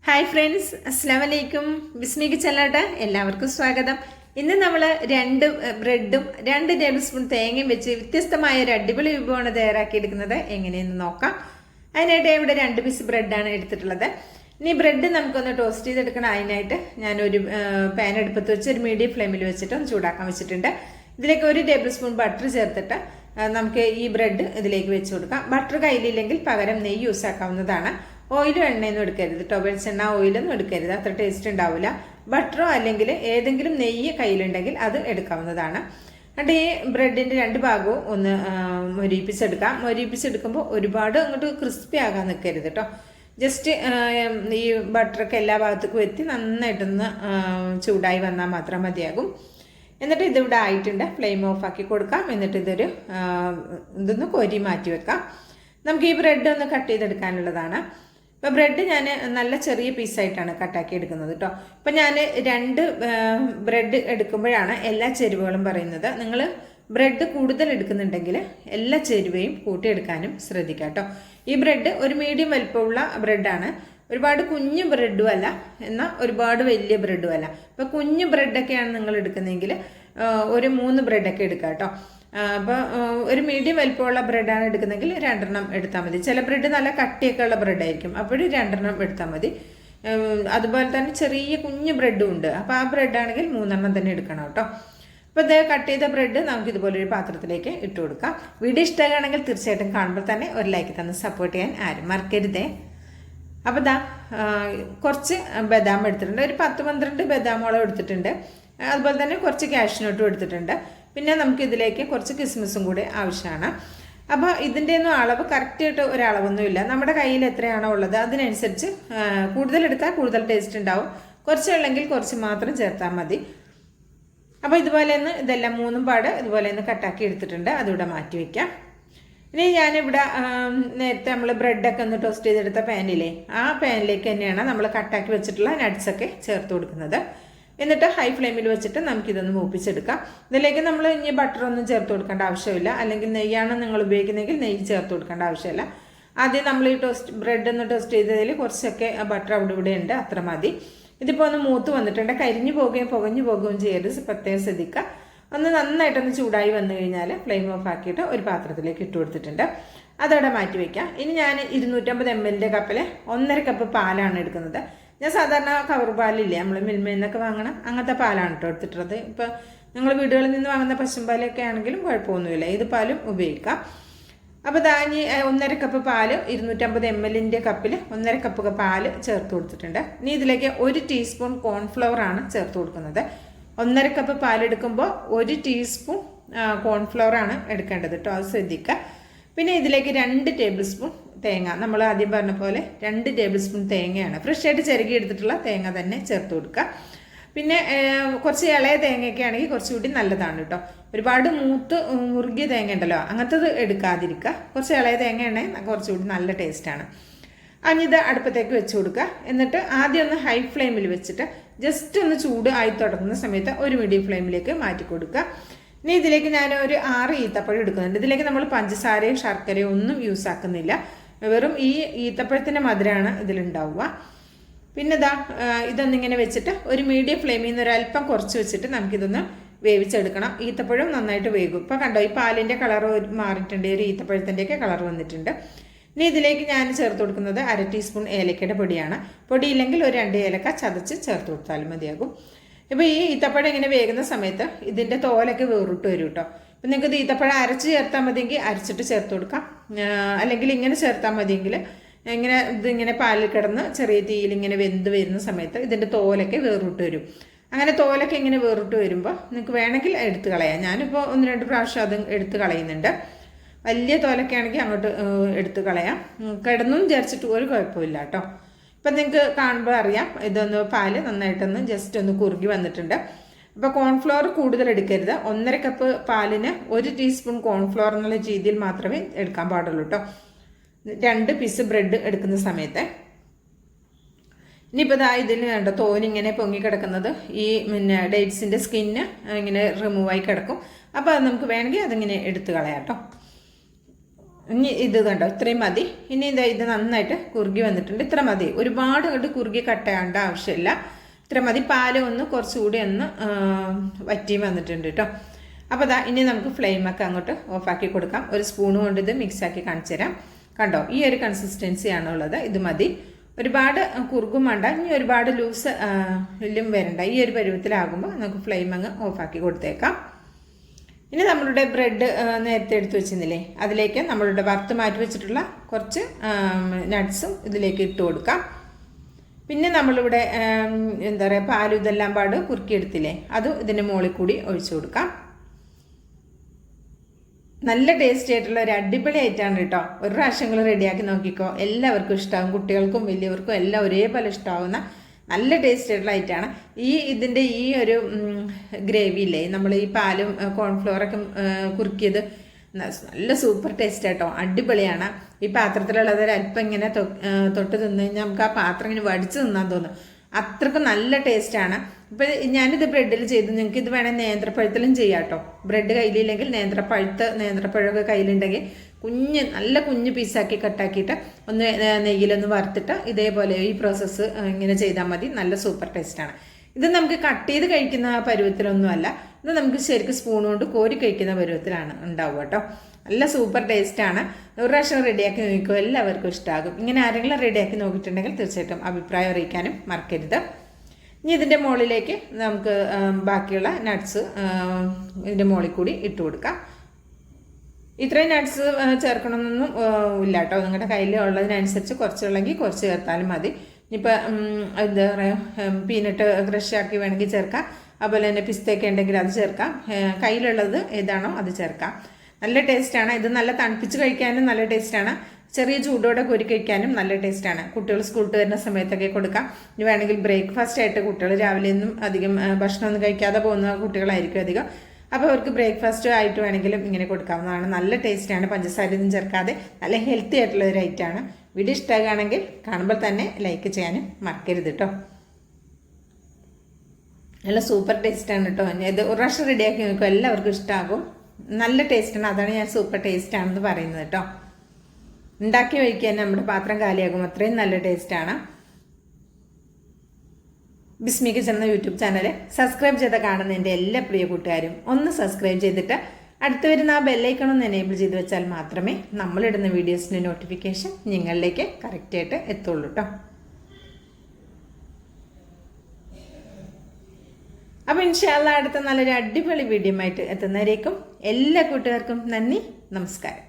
Hi friends, അസ്സലാമു അലൈക്കും. ബിസ്മിക്ക് ചെല്ലട്ടെ, എല്ലാവർക്കും സ്വാഗതം. ഇന്ന് നമ്മൾ 2 ബ്രെഡും 2 ടേബിൾ സ്പൂൺ തേങ്ങയും വെച്ച് വ്യത്യസ്തമായ ഒരു അടിപൊളി വിഭവമാണ് തയ്യാറാക്കിയെടുക്കുന്നത്. എങ്ങനെയെന്ന് നോക്കാം. അതിനായിട്ട് ഇവിടെ 2 പീസ് ബ്രെഡാണ് എടുത്തിട്ടുള്ളത്. ഇനി ബ്രെഡ് നമുക്കൊന്ന് ടോസ്റ്റ് ചെയ്തെടുക്കണം. അതിനായിട്ട് ഞാനൊരു പാൻ എടുപ്പത്ത് വെച്ച് ഒരു മീഡിയം ഫ്ലെയിമിൽ വെച്ചിട്ട് ഒന്ന് ചൂടാക്കാൻ വെച്ചിട്ടുണ്ട്. ഇതിലേക്ക് 1 ടേബിൾ സ്പൂൺ ബട്ടർ ചേർത്തിട്ട് നമുക്ക് ഈ ബ്രെഡ് ഇതിലേക്ക് വെച്ച് കൊടുക്കാം. ബട്ടർ കയ്യിലില്ലെങ്കിൽ പകരം നെയ്യ് യൂസ് ആക്കാവുന്നതാണ്. ഓയിലും എണ്ണയൊന്നും എടുക്കരുത് കേട്ടോ. വെളിച്ചെണ്ണ ഓയിലൊന്നും എടുക്കരുത്, അത്ര ടേസ്റ്റ് ഉണ്ടാവില്ല. ബട്ടറോ അല്ലെങ്കിൽ ഏതെങ്കിലും നെയ്യ് കയ്യിലുണ്ടെങ്കിൽ അത് എടുക്കാവുന്നതാണ്. എന്നിട്ട് ഈ ബ്രെഡിൻ്റെ 2 ഭാഗവും ഒന്ന് മൊരിപ്പിച്ചെടുക്കാം. മൊരിപ്പിച്ചെടുക്കുമ്പോൾ ഒരുപാട് അങ്ങോട്ട് ക്രിസ്പി ആകാൻ നിൽക്കരുത് കേട്ടോ. ജസ്റ്റ് ഈ ബട്ടറൊക്കെ എല്ലാ ഭാഗത്തേക്കും എത്തി നന്നായിട്ടൊന്ന് ചൂടായി വന്നാൽ മാത്രം മതിയാകും. എന്നിട്ട് ഇതിവിടെ ആയിട്ടുണ്ട്. ഫ്ലെയിം ഓഫ് ആക്കി കൊടുക്കാം. എന്നിട്ട് ഇതൊന്ന് കോരി മാറ്റി വെക്കാം. നമുക്ക് ഈ ബ്രെഡ് ഒന്ന് കട്ട് ചെയ്തെടുക്കാനുള്ളതാണ്. ഇപ്പോൾ ബ്രെഡ് ഞാൻ നല്ല ചെറിയ പീസായിട്ടാണ് കട്ടാക്കി എടുക്കുന്നത് കേട്ടോ. ഇപ്പം ഞാൻ 2 ബ്രെഡ് എടുക്കുമ്പോഴാണ് എല്ലാ ചേരുവകളും പറയുന്നത്. നിങ്ങൾ ബ്രെഡ് കൂടുതൽ എടുക്കുന്നുണ്ടെങ്കിൽ എല്ലാ ചേരുവയും കൂട്ടിയെടുക്കാനും ശ്രദ്ധിക്കുക കേട്ടോ. ഈ ബ്രെഡ് ഒരു മീഡിയം വലിപ്പമുള്ള ബ്രെഡാണ്. ഒരുപാട് കുഞ്ഞു ബ്രെഡും അല്ല, എന്നാൽ ഒരുപാട് വലിയ ബ്രെഡും അല്ല. ഇപ്പോൾ കുഞ്ഞു ബ്രെഡൊക്കെയാണ് നിങ്ങൾ എടുക്കുന്നതെങ്കിൽ ഒരു 3 ബ്രെഡൊക്കെ എടുക്കുക കേട്ടോ. അപ്പോൾ ഒരു മീഡിയം വലിപ്പമുള്ള ബ്രെഡാണ് എടുക്കുന്നതെങ്കിൽ 2 എടുത്താൽ മതി. ചില ബ്രെഡ് നല്ല കട്ടിയൊക്കെ ഉള്ള ബ്രെഡായിരിക്കും, അപ്പോൾ 2 എടുത്താൽ മതി. അതുപോലെ തന്നെ ചെറിയ കുഞ്ഞു ബ്രെഡും ഉണ്ട്. അപ്പോൾ ആ ബ്രെഡാണെങ്കിൽ 3 തന്നെ എടുക്കണം കേട്ടോ. അപ്പോൾ ഇത് കട്ട് ചെയ്ത ബ്രെഡ് നമുക്ക് ഇതുപോലൊരു പാത്രത്തിലേക്ക് ഇട്ട് കൊടുക്കാം. വീഡിയോ ഇഷ്ടമാണെങ്കിൽ തീർച്ചയായിട്ടും കാണുമ്പോൾ തന്നെ ഒരു ലൈക്ക് തന്ന് സപ്പോർട്ട് ചെയ്യാൻ ആരും മറക്കരുതേ. അപ്പോൾ കുറച്ച് ബദാം എടുത്തിട്ടുണ്ട്. ഒരു 10-12 ബദാമോളം എടുത്തിട്ടുണ്ട്. അതുപോലെ തന്നെ കുറച്ച് കാഷ്നട്ടും എടുത്തിട്ടുണ്ട്. പിന്നെ നമുക്ക് ഇതിലേക്ക് കുറച്ച് കിസ്മിസും കൂടി ആവശ്യമാണ്. അപ്പോൾ ഇതിൻ്റെ ഒന്നും അളവ് കറക്റ്റായിട്ട് ഒരളവൊന്നുമില്ല. നമ്മുടെ കയ്യിൽ എത്രയാണോ ഉള്ളത് അതിനനുസരിച്ച് കൂടുതൽ എടുത്താൽ കൂടുതൽ ടേസ്റ്റ് ഉണ്ടാവും. കുറച്ച് ഉള്ളെങ്കിൽ കുറച്ച് മാത്രം ചേർത്താൽ മതി. അപ്പോൾ ഇതുപോലെ ഒന്ന് ഇതെല്ലാം 3 പാട് ഇതുപോലെ ഒന്ന് കട്ടാക്കി എടുത്തിട്ടുണ്ട്. അതിവിടെ മാറ്റി വയ്ക്കാം. ഇനി ഞാനിവിടെ നേരത്തെ നമ്മൾ ബ്രെഡൊക്കെ ഒന്ന് ടോസ്റ്റ് ചെയ്തെടുത്ത പാനിലെ ആ പാനിലേക്ക് തന്നെയാണ് നമ്മൾ കട്ടാക്കി വെച്ചിട്ടുള്ള നട്ട്സൊക്കെ ചേർത്ത് കൊടുക്കുന്നത്. എന്നിട്ട് ഹൈ ഫ്ലെയിമിൽ വെച്ചിട്ട് നമുക്കിതൊന്ന് മൂപ്പിച്ചെടുക്കാം. ഇതിലേക്ക് നമ്മൾ ഇനി ബട്ടറൊന്നും ചേർത്ത് കൊടുക്കേണ്ട ആവശ്യമില്ല. അല്ലെങ്കിൽ നെയ്യാണ് നിങ്ങൾ ഉപയോഗിക്കുന്നതെങ്കിൽ നെയ്യ് ചേർത്ത് കൊടുക്കേണ്ട ആവശ്യമില്ല. ആദ്യം നമ്മൾ ഈ ബ്രെഡ് ഒന്ന് ടോസ്റ്റ് ചെയ്തതിൽ കുറച്ചൊക്കെ ബട്ടർ അവിടെ ഇവിടെ ഉണ്ട്, അത്ര മതി. ഇതിപ്പോൾ ഒന്ന് മൂത്ത് വന്നിട്ടുണ്ട്. കരിഞ്ഞു പോവുകയും പുകഞ്ഞു പോവുകയും ചെയ്യരുത്, പ്രത്യേകം ശ്രദ്ധിക്കുക. ഒന്ന് നന്നായിട്ടൊന്ന് ചൂടായി വന്നു കഴിഞ്ഞാൽ ഫ്ലെയിം ഓഫ് ആക്കിയിട്ട് ഒരു പാത്രത്തിലേക്ക് ഇട്ട് കൊടുത്തിട്ടുണ്ട്. അതവിടെ മാറ്റി വയ്ക്കാം. ഇനി ഞാൻ 250 ml കപ്പിൽ 1.5 കപ്പ് പാലാണ് എടുക്കുന്നത്. ഞാൻ സാധാരണ കവർ പാലില്ലേ, നമ്മൾ മിൽമയിൽ നിന്നൊക്കെ വാങ്ങണം, അങ്ങനത്തെ പാലാണ് കേട്ടോ എടുത്തിട്ടുള്ളത്. ഇപ്പോൾ നിങ്ങൾ വീടുകളിൽ നിന്ന് വാങ്ങുന്ന പശുമ്പാലൊക്കെ ആണെങ്കിലും കുഴപ്പമൊന്നുമില്ല, ഏത് പാലും ഉപയോഗിക്കാം. അപ്പോൾ ഇനി 1.5 കപ്പ് പാല് 250 ml കപ്പിൽ 1.5 കപ്പ് പാല് ചേർത്ത് കൊടുത്തിട്ടുണ്ട്. ഇനി ഇതിലേക്ക് 1 ടീസ്പൂൺ കോൺഫ്ലവർ ആണ് ചേർത്ത് കൊടുക്കുന്നത്. 1.5 കപ്പ് പാലെടുക്കുമ്പോൾ 1 ടീസ്പൂൺ കോൺഫ്ലവർ ആണ് എടുക്കേണ്ടത് കേട്ടോ, അത് ശ്രദ്ധിക്കുക. പിന്നെ ഇതിലേക്ക് 2 ടേബിൾ സ്പൂൺ തേങ്ങ, നമ്മൾ ആദ്യം പറഞ്ഞ പോലെ 2 ടേബിൾ സ്പൂൺ തേങ്ങയാണ് ഫ്രഷായിട്ട് ചിരകി എടുത്തിട്ടുള്ള തേങ്ങ തന്നെ ചേർത്ത് കൊടുക്കുക. പിന്നെ കുറച്ച് ഇളയ തേങ്ങയൊക്കെ ആണെങ്കിൽ കുറച്ചുകൂടി നല്ലതാണ് കേട്ടോ. ഒരുപാട് മുറുകിയ തേങ്ങ ഉണ്ടല്ലോ, അങ്ങനത്തത് എടുക്കാതിരിക്കുക. കുറച്ച് ഇളയ തേങ്ങയാണെങ്കിൽ കുറച്ചുകൂടി നല്ല ടേസ്റ്റാണ്. ഇത് അടുപ്പത്തേക്ക് വെച്ച് കൊടുക്കുക. എന്നിട്ട് ആദ്യം ഒന്ന് ഹൈ ഫ്ലെയിമിൽ വെച്ചിട്ട് ജസ്റ്റ് ഒന്ന് ചൂട് ആയി തുടങ്ങുന്ന സമയത്ത് ഒരു മീഡിയം ഫ്ലെയിമിലേക്ക് മാറ്റി കൊടുക്കുക. ഇനി ഇതിലേക്ക് ഞാൻ ഒരു 6 ഈത്തപ്പഴം എടുക്കുന്നുണ്ട്. ഇതിലേക്ക് നമ്മൾ പഞ്ചസാരയും ശർക്കരയും ഒന്നും യൂസ് ആക്കുന്നില്ല, വെറും ഈ ഈത്തപ്പഴത്തിൻ്റെ മധുരമാണ് ഇതിലുണ്ടാവുക. പിന്നെ ഇതൊന്നിങ്ങനെ വെച്ചിട്ട് ഒരു മീഡിയം ഫ്ലെയിമിൽ നിന്ന് ഒരല്പം കുറച്ച് വെച്ചിട്ട് നമുക്കിതൊന്ന് വേവിച്ചെടുക്കണം. ഈത്തപ്പഴം നന്നായിട്ട് വേകും. ഇപ്പോൾ കണ്ടോ, ഈ പാലിൻ്റെ കളർ മാറിയിട്ടുണ്ട്, ഒരു ഈത്തപ്പഴത്തിൻ്റെയൊക്കെ കളർ വന്നിട്ടുണ്ട്. ഇനി ഇതിലേക്ക് ഞാൻ ചേർത്ത് കൊടുക്കുന്നത് 1/2 ടീസ്പൂൺ ഏലക്കയുടെ പൊടിയാണ്. പൊടിയില്ലെങ്കിൽ ഒരു 2 ഏലക്ക ചതച്ച് ചേർത്ത് കൊടുത്താലും മതിയാകും. ഇപ്പോൾ ഈ ഈത്തപ്പഴം ഇങ്ങനെ വേകുന്ന സമയത്ത് ഇതിൻ്റെ തോലൊക്കെ വേറിട്ട് വരും കേട്ടോ. അപ്പം നിങ്ങൾക്ക് ഇത് ഈത്തപ്പഴം അരച്ച് ചേർത്താൽ മതിയെങ്കിൽ അരച്ചിട്ട് ചേർത്ത് കൊടുക്കാം, അല്ലെങ്കിൽ ഇങ്ങനെ ചേർത്താൽ മതിയെങ്കിൽ ഇതിങ്ങനെ പാലിൽ കിടന്ന് ചെറിയ തീയിൽ ഇങ്ങനെ വെന്ത് വരുന്ന സമയത്ത് ഇതിൻ്റെ തോലൊക്കെ വേറിട്ട് വരും. അങ്ങനെ തോലൊക്കെ ഇങ്ങനെ വേറിട്ട് വരുമ്പോൾ നിങ്ങൾക്ക് വേണമെങ്കിൽ എടുത്ത് കളയാം. ഞാനിപ്പോൾ 1-2 പ്രാവശ്യം അത് എടുത്ത് കളയുന്നുണ്ട്. വലിയ തോലൊക്കെ ആണെങ്കിൽ അങ്ങോട്ട് എടുത്ത് കളയാം. കിടന്നും വിചാരിച്ചിട്ട് ഒരു കുഴപ്പമില്ല കേട്ടോ. ഇപ്പം നിങ്ങൾക്ക് കാണുമ്പോൾ അറിയാം, ഇതൊന്ന് പാല് നന്നായിട്ടൊന്ന് ജസ്റ്റ് ഒന്ന് കുറുകി വന്നിട്ടുണ്ട്. അപ്പോൾ കോൺഫ്ലോർ കൂടുതൽ എടുക്കരുത്. 1.5 കപ്പ് പാലിന് 1 ടീസ്പൂൺ കോൺഫ്ലോർ എന്നുള്ള രീതിയിൽ മാത്രമേ എടുക്കാൻ പാടുള്ളൂ കേട്ടോ, 2 പീസ് ബ്രെഡ് എടുക്കുന്ന സമയത്ത്. ഇനിയിപ്പോൾ ഇതിന് വേണ്ട തോനിങ്ങനെ പൊങ്ങിക്കിടക്കുന്നത് ഈ ഡേറ്റ്സിൻ്റെ സ്കിന്ന് ഇങ്ങനെ റിമൂവായി കിടക്കും. അപ്പോൾ അത് നമുക്ക് വേണമെങ്കിൽ അതിങ്ങനെ എടുത്ത് കളയാം കേട്ടോ. ഇനി ഇത് കണ്ടോ, ഇത്രയും മതി. ഇനി ഇത് നന്നായിട്ട് കുറുകി വന്നിട്ടുണ്ട്. ഇത്ര മതി, ഒരുപാട് അങ്ങോട്ട് കുറുകി കട്ടയാണ്ട ആവശ്യമില്ല. ഇത്ര മതി. പാല് ഒന്ന് കുറച്ചുകൂടി ഒന്ന് വറ്റി വന്നിട്ടുണ്ട് കേട്ടോ. അപ്പോൾ അതാ ഇനി നമുക്ക് ഫ്ലെയിമൊക്കെ അങ്ങോട്ട് ഓഫാക്കി കൊടുക്കാം. ഒരു സ്പൂണ് കൊണ്ട് ഇത് മിക്സാക്കി കാണിച്ചു തരാം. കണ്ടോ, ഈ ഒരു കൺസിസ്റ്റൻസിയാണുള്ളത്. ഇത് മതി. ഒരുപാട് കുറുകും വേണ്ട, ഇനി ഒരുപാട് ലൂസ് എല്ലും വരണ്ട. ഈ ഒരു പരുവത്തിലാകുമ്പോൾ നമുക്ക് ഫ്ലെയിം അങ്ങ് ഓഫാക്കി കൊടുത്തേക്കാം. ഇനി നമ്മളുടെ ബ്രെഡ് നേരത്തെ എടുത്ത് വെച്ചിരുന്നില്ലേ, അതിലേക്ക് നമ്മളുടെ വറുത്ത് മാറ്റി വെച്ചിട്ടുള്ള കുറച്ച് നട്ട്സും ഇതിലേക്ക് ഇട്ട് കൊടുക്കാം. പിന്നെ നമ്മളിവിടെ എന്താ പറയുക, പാലും ഇതെല്ലാം പാട് കുറുക്കിയെടുത്തില്ലേ, അതും ഇതിൻ്റെ മുകളിൽ കൂടി ഒഴിച്ചു കൊടുക്കാം. നല്ല ടേസ്റ്റി ആയിട്ടുള്ള ഒരു അടിപൊളി ഐറ്റമാണ് കേട്ടോ. ഒരു പ്രാവശ്യങ്ങൾ റെഡിയാക്കി നോക്കിക്കോ, എല്ലാവർക്കും ഇഷ്ടമാകും. കുട്ടികൾക്കും വലിയവർക്കും എല്ലാം ഒരേപോലെ ഇഷ്ടമാകുന്ന നല്ല ടേസ്റ്റ് ആയിട്ടുള്ള ഐറ്റമാണ്. ഇതിൻ്റെ ഈ ഒരു ഗ്രേവി ഇല്ലേ, നമ്മൾ ഈ പാലും കോൺഫ്ലോറൊക്കെ കുറുക്കിയത് നല്ല സൂപ്പർ ടേസ്റ്റ് ആട്ടോ, അടിപൊളിയാണ്. ഈ പാത്രത്തിലുള്ളത് അല്പം ഇങ്ങനെ തൊട്ട് തിന്നു കഴിഞ്ഞാൽ നമുക്ക് ആ പാത്രം ഇങ്ങനെ വടിച്ച് തിന്നാൻ തോന്നും, അത്രക്കും നല്ല ടേസ്റ്റാണ്. ഇപ്പം ഞാനിത് ബ്രെഡിൽ ചെയ്തു. നിങ്ങൾക്ക് ഇത് വേണേൽ നേന്ത്രപ്പഴത്തിലും ചെയ്യാം കേട്ടോ. ബ്രെഡ് കയ്യിലില്ലെങ്കിൽ നേന്ത്രപ്പഴമൊക്കെ കയ്യിലുണ്ടെങ്കിൽ നല്ല കുഞ്ഞ് പീസാക്കി കട്ടാക്കിയിട്ട് ഒന്ന് നെയ്യിലൊന്ന് വറുത്തിട്ട് ഇതേപോലെ ഈ പ്രോസസ്സ് ഇങ്ങനെ ചെയ്താൽ മതി. നല്ല സൂപ്പർ ടേസ്റ്റാണ്. ഇത് നമുക്ക് കട്ട് ചെയ്ത് കഴിക്കുന്ന പരുവത്തിലൊന്നുമല്ല, ഇത് നമുക്ക് ശരിക്കും സ്പൂൺ കൊണ്ട് കോരി കഴിക്കുന്ന പരുവത്തിലാണ് ഉണ്ടാവുക കേട്ടോ. നല്ല സൂപ്പർ ടേസ്റ്റാണ്. ഒരു പ്രാവശ്യം റെഡിയാക്കി നോക്കിക്കോ, എല്ലാവർക്കും ഇഷ്ടമാകും. ഇങ്ങനെ ആരെങ്കിലും റെഡിയാക്കി നോക്കിയിട്ടുണ്ടെങ്കിൽ തീർച്ചയായിട്ടും അഭിപ്രായം അറിയിക്കാനും മറക്കരുത്. ഇനി ഇതിൻ്റെ മുകളിലേക്ക് നമുക്ക് ബാക്കിയുള്ള നട്ട്സ് ഇതിൻ്റെ മുകളിൽ കൂടി ഇട്ട് കൊടുക്കാം. ഇത്രയും നട്ട്സ് ചേർക്കണമെന്നൊന്നും ഇല്ല കേട്ടോ. നിങ്ങളുടെ കയ്യിൽ ഉള്ളതിനനുസരിച്ച് കുറച്ചുള്ളെങ്കിൽ കുറച്ച് ചേർത്താലും മതി. ഇനിയിപ്പോൾ എന്താ പറയുക, പീനട്ട് ക്രഷാക്കി വേണമെങ്കിൽ ചേർക്കാം. അതുപോലെ തന്നെ പിസ്തയൊക്കെ ഉണ്ടെങ്കിൽ അത് ചേർക്കാം. കയ്യിലുള്ളത് ഏതാണോ അത് ചേർക്കാം. നല്ല ടേസ്റ്റാണ്. ഇത് നല്ല തണുപ്പിച്ച് കഴിക്കാനും നല്ല ടേസ്റ്റാണ്. ചെറിയ ചൂടോടെ കോരി കഴിക്കാനും നല്ല ടേസ്റ്റാണ്. കുട്ടികൾ സ്കൂളിൽ വരുന്ന സമയത്തൊക്കെ കൊടുക്കാം. ഇനി വേണമെങ്കിൽ ബ്രേക്ക്ഫാസ്റ്റ് ആയിട്ട്, കുട്ടികൾ രാവിലെ ഒന്നും അധികം ഭക്ഷണമൊന്നും കഴിക്കാതെ പോകുന്ന കുട്ടികളായിരിക്കും അധികം. അപ്പോൾ അവർക്ക് ബ്രേക്ക്ഫാസ്റ്റ് ആയിട്ട് വേണമെങ്കിലും ഇങ്ങനെ കൊടുക്കാവുന്നതാണ്. നല്ല ടേസ്റ്റാണ്, പഞ്ചസാരയൊന്നും ചേർക്കാതെ നല്ല ഹെൽത്തി ആയിട്ടുള്ള ഒരു ഐറ്റമാണ്. വീഡിയോ ഇഷ്ടമാകുകയാണെങ്കിൽ കാണുമ്പോൾ തന്നെ ലൈക്ക് ചെയ്യാനും മറക്കരുത് കേട്ടോ. നല്ല സൂപ്പർ ടേസ്റ്റാണ് കേട്ടോ. ഇത് ഒരു പ്രാവശ്യം റെഡിയാക്കി നോക്കും, എല്ലാവർക്കും ഇഷ്ടമാകും. നല്ല ടേസ്റ്റാണ്, അതാണ് ഞാൻ സൂപ്പർ ടേസ്റ്റാണെന്ന് പറയുന്നത് കേട്ടോ. ഉണ്ടാക്കി കഴിക്കാൻ നമ്മുടെ പാത്രം കാലിയാകും, അത്രയും നല്ല ടേസ്റ്റാണ്. ബിസ്മി കിച്ചൻ എന്ന യൂട്യൂബ് ചാനൽ സബ്സ്ക്രൈബ് ചെയ്ത കാണുന്ന എൻ്റെ എല്ലാ പ്രിയ കൂട്ടുകാരും ഒന്ന് സബ്സ്ക്രൈബ് ചെയ്തിട്ട് അടുത്ത് വരുന്ന ആ ബെല്ലൈക്കൺ ഒന്ന് എനേബിൾ ചെയ്ത് വെച്ചാൽ മാത്രമേ നമ്മളിടുന്ന വീഡിയോസിൻ്റെ നോട്ടിഫിക്കേഷൻ നിങ്ങളിലേക്ക് കറക്റ്റായിട്ട് എത്തുള്ളൂ കേട്ടോ. അപ്പോൾ ഇൻഷാ അല്ലാഹ് അടുത്ത നല്ലൊരു അടിപൊളി വീഡിയോ ആയിട്ട് എത്തുന്നവരേക്കും എല്ലാ കൂട്ടുകാർക്കും നന്ദി, നമസ്കാരം.